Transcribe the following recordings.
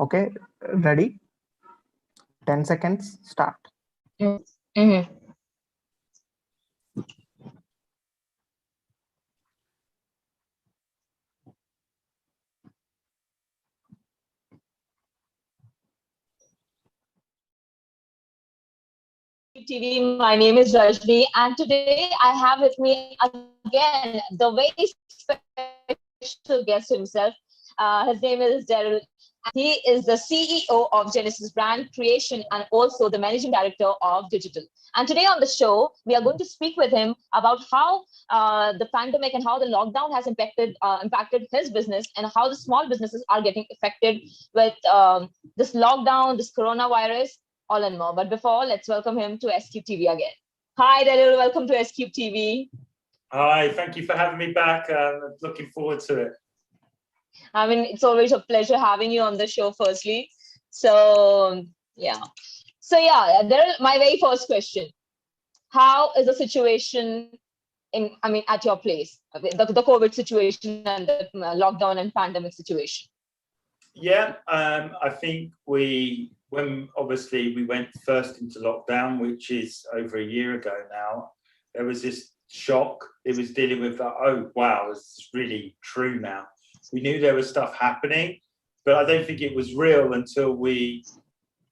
Okay, ready? 10 seconds, start. Mm-hmm. TV. My name is Rajni, and today I have with me again the very special guest himself. His name is Darrell, and he is the CEO of Genesis Brand Creation and also the Managing Director of Digital. And today on the show, we are going to speak with him about how the pandemic and how the lockdown has impacted his business and how the small businesses are getting affected with this lockdown, this coronavirus, all and more. But before, let's welcome him to SQ TV again. Hi, Darrell. Welcome to SQ TV. Hi, thank you for having me back. Looking forward to it. I mean, it's always a pleasure having you on the show, firstly. So, yeah. So, yeah, Darrell, my very first question. How is the situation at your place, the COVID situation and the lockdown and pandemic situation? Yeah, I think when obviously we went first into lockdown, which is over a year ago now, there was this shock. It was dealing with that, oh, wow, it's really true now. We knew there was stuff happening, but I don't think it was real until we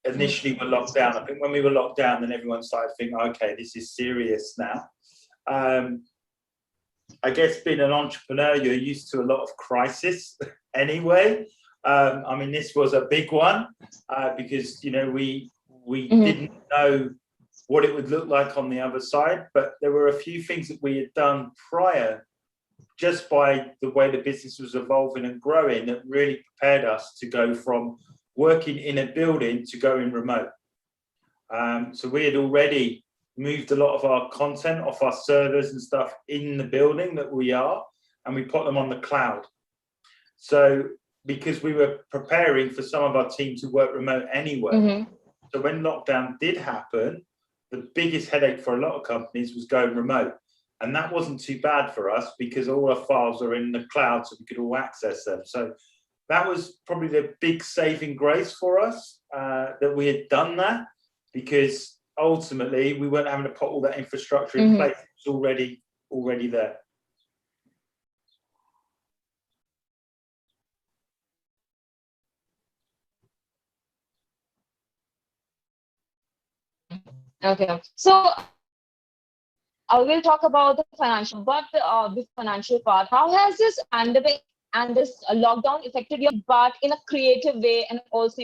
initially were locked down. I think when we were locked down, then everyone started thinking, okay, this is serious now. I guess being an entrepreneur, you're used to a lot of crisis anyway. I mean, this was a big one because, you know, we didn't know what it would look like on the other side, but there were a few things that we had done prior, just by the way the business was evolving and growing, that really prepared us to go from working in a building to going remote. So we had already moved a lot of our content off our servers and stuff in the building that we are, and we put them on the cloud. So because we were preparing for some of our team to work remote anyway. So when lockdown did happen, the biggest headache for a lot of companies was going remote. And that wasn't too bad for us because all our files are in the cloud, so we could all access them. So that was probably the big saving grace for us, that we had done that, because ultimately we weren't having to put all that infrastructure in place. It was already there. Okay. So I will talk about the financial, but the financial part. How has this pandemic and this lockdown affected your but in a creative way, and also,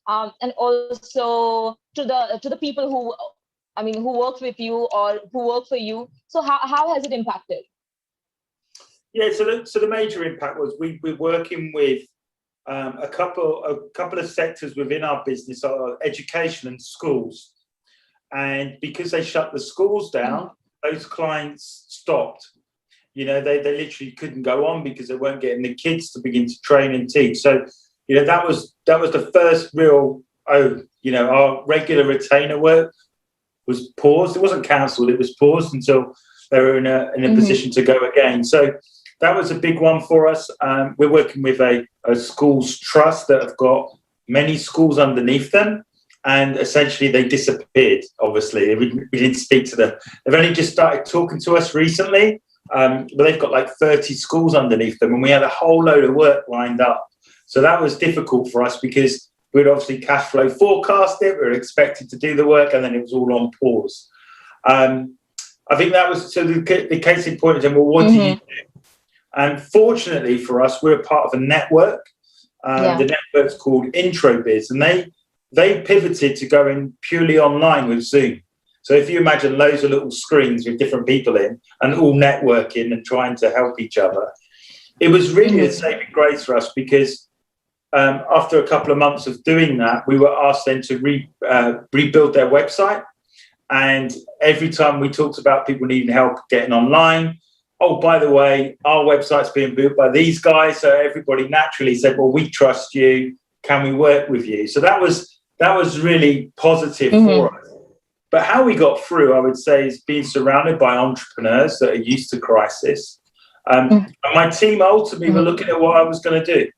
and also to the people who, who work with you or who work for you. So how has it impacted? Yeah, so the major impact was we're working with a couple of sectors within our business, our education and schools, and because they shut the schools down, those clients stopped. You know, they literally couldn't go on because they weren't getting the kids to begin to train and teach. So, you know, that was the first real, our regular retainer work was paused. It wasn't cancelled, it was paused until they were in a position to go again. So that was a big one for us. We're working with a schools trust that have got many schools underneath them. And essentially they disappeared, obviously. We didn't speak to them. They've only just started talking to us recently, but they've got like 30 schools underneath them, and we had a whole load of work lined up. So that was difficult for us because we'd obviously cash flow forecast it, we were expected to do the work, and then it was all on pause. I think that was, so the case in point is, well, what do you do? And fortunately for us, we're part of a network. The network's called IntroBiz, and they pivoted to going purely online with Zoom. So if you imagine loads of little screens with different people in and all networking and trying to help each other, it was really a saving grace for us because after a couple of months of doing that, we were asked then to rebuild their website. And every time we talked about people needing help getting online, oh, by the way, our website's being built by these guys. So everybody naturally said, well, we trust you. Can we work with you? So that was really positive for us. But how we got through, I would say, is being surrounded by entrepreneurs that are used to crisis. And my team ultimately were looking at what I was going to do.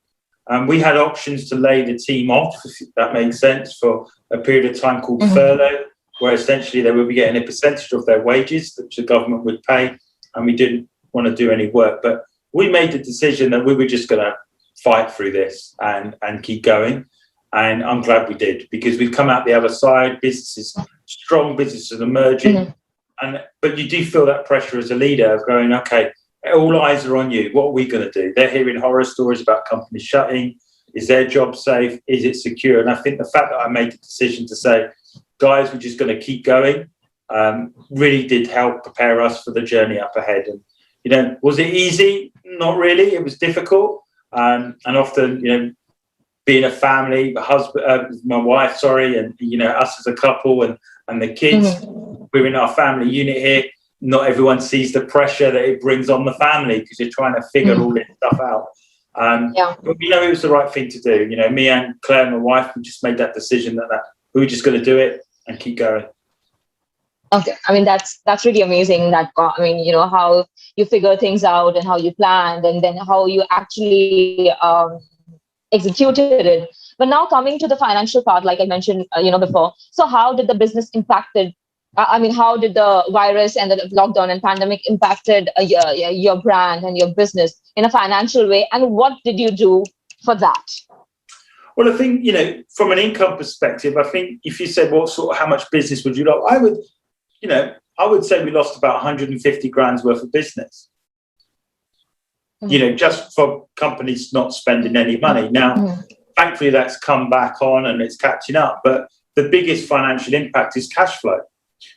We had options to lay the team off, if that makes sense, for a period of time called furlough, where essentially they would be getting a percentage of their wages that the government would pay, and we didn't want to do any work. But we made the decision that we were just going to fight through this and keep going. And I'm glad we did, because we've come out the other side, strong businesses emerging. But you do feel that pressure as a leader of going, okay, all eyes are on you. What are we going to do? They're hearing horror stories about companies shutting. Is their job safe? Is it secure? And I think the fact that I made the decision to say, guys, we're just going to keep going, really did help prepare us for the journey up ahead. And, you know, was it easy? Not really. It was difficult. And often, you know, being a family, my wife, and, you know, us as a couple and the kids, we're in our family unit here. Not everyone sees the pressure that it brings on the family, because you're trying to figure all this stuff out. But we know it was the right thing to do. You know, me and Claire, my wife, we just made that decision that we were just going to do it and keep going. Okay, I mean, that's really amazing. I mean, you know, how you figure things out and how you planned, and then how you actually executed it. But now coming to the financial part, like I mentioned, you know, before. So how did the business impacted? I mean, how did the virus and the lockdown and pandemic impacted your brand and your business in a financial way? And what did you do for that? Well, I think, you know, from an income perspective, I think if you said how much business would you like, I would say we lost about 150 grand's worth of business. You know, just for companies not spending any money. Now, thankfully, that's come back on and it's catching up. But the biggest financial impact is cash flow,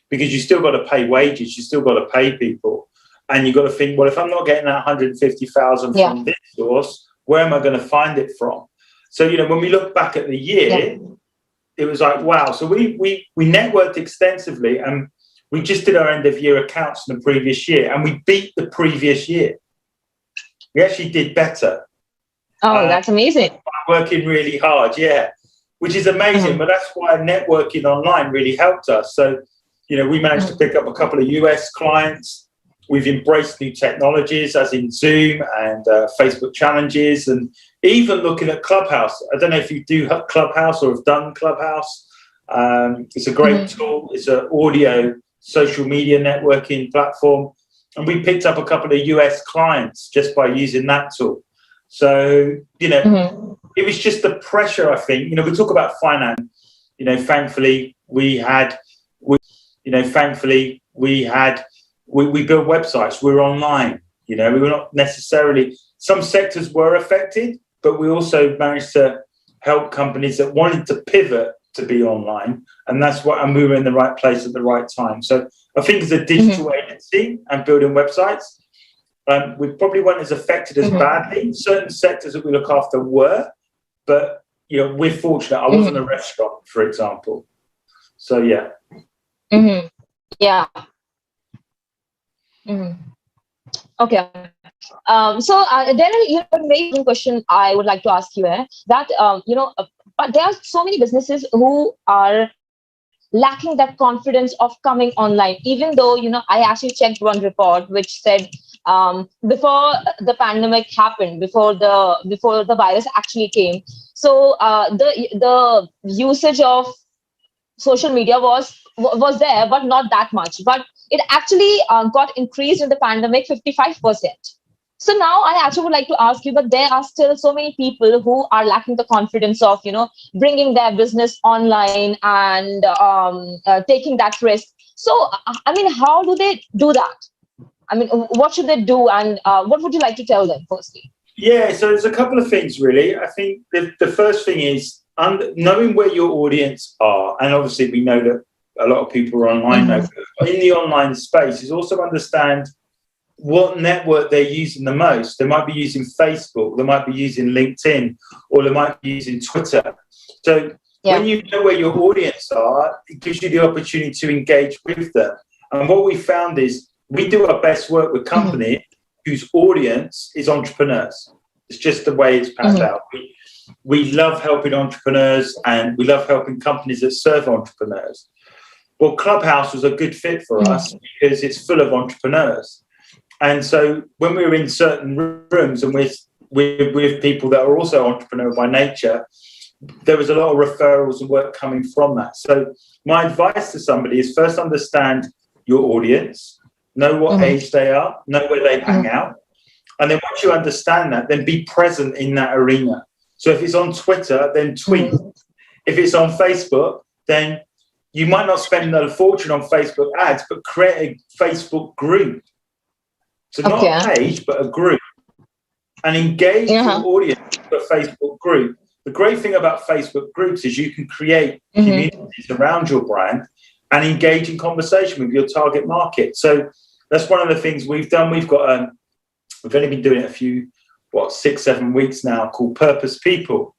because you still got to pay wages, you still got to pay people, and you got to think, well, if I'm not getting that 150,000 from this source, where am I going to find it from? So, you know, when we look back at the year, it was like, wow. So we networked extensively, and we just did our end of year accounts in the previous year, and we beat the previous year. We actually did better. Oh, that's amazing. Working really hard, which is amazing. But that's why networking online really helped us. So, you know, we managed to pick up a couple of US clients. We've embraced new technologies, as in Zoom and Facebook challenges, and even looking at Clubhouse. I don't know if you do have Clubhouse or have done Clubhouse. It's a great tool. It's an audio social media networking platform. And we picked up a couple of US clients just by using that tool. So, you know, it was just the pressure, I think. You know, we talk about finance. You know, thankfully, we build websites. We're online. You know, we were not necessarily, some sectors were affected, but we also managed to help companies that wanted to pivot to be online. And that's what, and we were in the right place at the right time. So I think as a digital agency and building websites, we probably weren't as affected as badly. Certain sectors that we look after were, but, you know, we're fortunate. I wasn't a restaurant, for example. So, yeah. Okay. So Darrell, you have a very good question I would like to ask you. That you know, but there are so many businesses who are lacking that confidence of coming online. Even though, you know, I actually checked one report which said before the pandemic happened, before the virus actually came, so the usage of social media was there, but not that much. But it actually got increased in the pandemic 55%. So now I actually would like to ask you, but there are still so many people who are lacking the confidence of, you know, bringing their business online and taking that risk. So, I mean, how do they do that? I mean, what should they do? And what would you like to tell them firstly? Yeah, so there's a couple of things, really. I think the first thing is knowing where your audience are. And obviously we know that a lot of people are online now. In the online space is also understand what network they're using the most. They might be using Facebook, they might be using LinkedIn, or they might be using Twitter. So when you know where your audience are, it gives you the opportunity to engage with them. And what we found is we do our best work with companies whose audience is entrepreneurs. It's just the way it's panned out. We love helping entrepreneurs, and we love helping companies that serve entrepreneurs. Well, Clubhouse was a good fit for us because it's full of entrepreneurs. And so when we're in certain rooms and we're with people that are also entrepreneur by nature, there was a lot of referrals and work coming from that. So my advice to somebody is first understand your audience, know what age they are, know where they hang out. And then once you understand that, then be present in that arena. So if it's on Twitter, then tweet. If it's on Facebook, then you might not spend a fortune on Facebook ads, but create a Facebook group. So not a page, but a group. And engage your audience with a Facebook group. The great thing about Facebook groups is you can create communities around your brand and engage in conversation with your target market. So that's one of the things we've done. We've got we've only been doing it 6-7 weeks now, called Purpose People.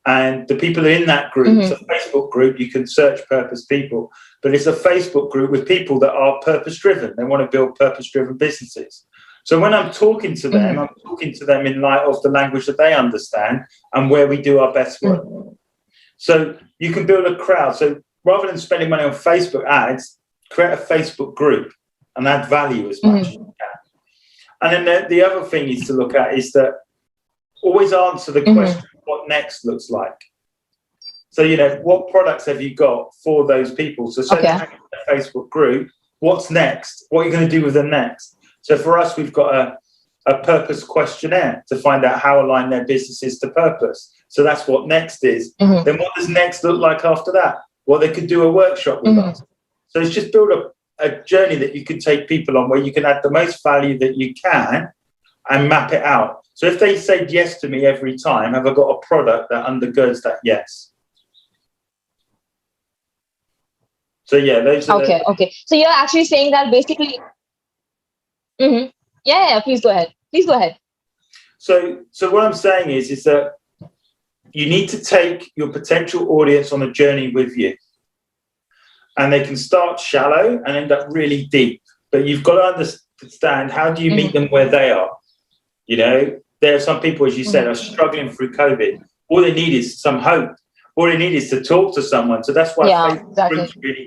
And the people are in that group. It's a Facebook group. You can search Purpose People, but it's a Facebook group with people that are purpose driven. They want to build purpose driven businesses. So when I'm talking to them, I'm talking to them in light of the language that they understand and where we do our best work. So you can build a crowd. So rather than spending money on Facebook ads, create a Facebook group and add value as much as you can. And then the other thing is to look at is that always answer the question, what next looks like. So, what products have you got for those people? So say they're in a Facebook group, what's next? What are you going to do with them next? So for us, we've got a purpose questionnaire to find out how aligned their business is to purpose. So that's what next is. Then what does next look like after that? Well, they could do a workshop with us. So it's just build a journey that you can take people on where you can add the most value that you can and map it out. So if they say yes to me every time, have I got a product that undergirds that yes? So yeah, those are okay. So you're actually saying that basically. Yeah. Please go ahead. So what I'm saying is that you need to take your potential audience on a journey with you, and they can start shallow and end up really deep. But you've got to understand, how do you meet them where they are? There are some people, as you said, are struggling through COVID. All they need is some hope. All they need is to talk to someone. So that's why Facebook group's really good.